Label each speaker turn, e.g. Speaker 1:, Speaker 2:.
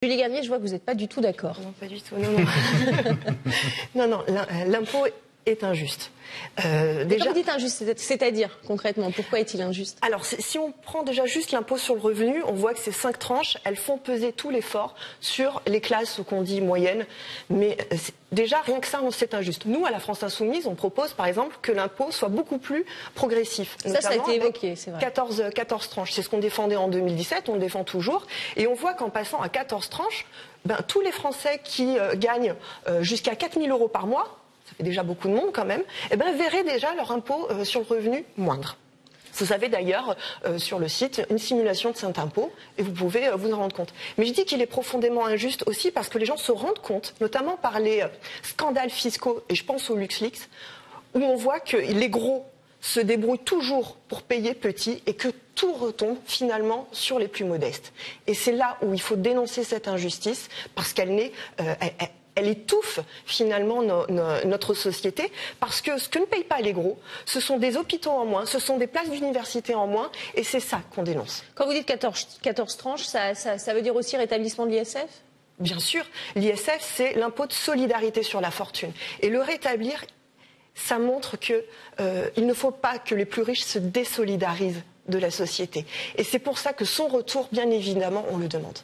Speaker 1: Julie Garnier, je vois que vous n'êtes pas du tout d'accord.
Speaker 2: Non, pas du tout. Non, non. non, l'impôt est injuste.
Speaker 1: Déjà, vous dites injuste, c'est-à-dire concrètement, pourquoi est-il injuste?
Speaker 2: Alors, si on prend déjà juste l'impôt sur le revenu, on voit que ces 5 tranches, elles font peser tout l'effort sur les classes qu'on dit moyennes. Mais déjà, rien que ça, c'est injuste. Nous, à la France Insoumise, on propose par exemple que l'impôt soit beaucoup plus progressif.
Speaker 1: Ça a été évoqué, c'est vrai.
Speaker 2: 14 tranches, c'est ce qu'on défendait en 2017, on le défend toujours. Et on voit qu'en passant à 14 tranches, tous les Français qui gagnent jusqu'à 4 000 € par mois, ça fait déjà beaucoup de monde quand même, verraient déjà leur impôt sur le revenu moindre. Vous avez d'ailleurs sur le site une simulation de cet impôt et vous pouvez vous en rendre compte. Mais je dis qu'il est profondément injuste aussi parce que les gens se rendent compte, notamment par les scandales fiscaux, et je pense au LuxLeaks, où on voit que les gros se débrouillent toujours pour payer petit et que tout retombe finalement sur les plus modestes. Et c'est là où il faut dénoncer cette injustice parce qu'elle n'est... elle étouffe finalement notre société parce que ce que ne payent pas les gros, ce sont des hôpitaux en moins, ce sont des places d'université en moins et c'est ça qu'on dénonce.
Speaker 1: Quand vous dites 14 tranches, ça veut dire aussi rétablissement de l'ISF ?
Speaker 2: Bien sûr, l'ISF c'est l'impôt de solidarité sur la fortune et le rétablir, ça montre qu'il ne faut pas que les plus riches se désolidarisent de la société et c'est pour ça que son retour, bien évidemment, on le demande.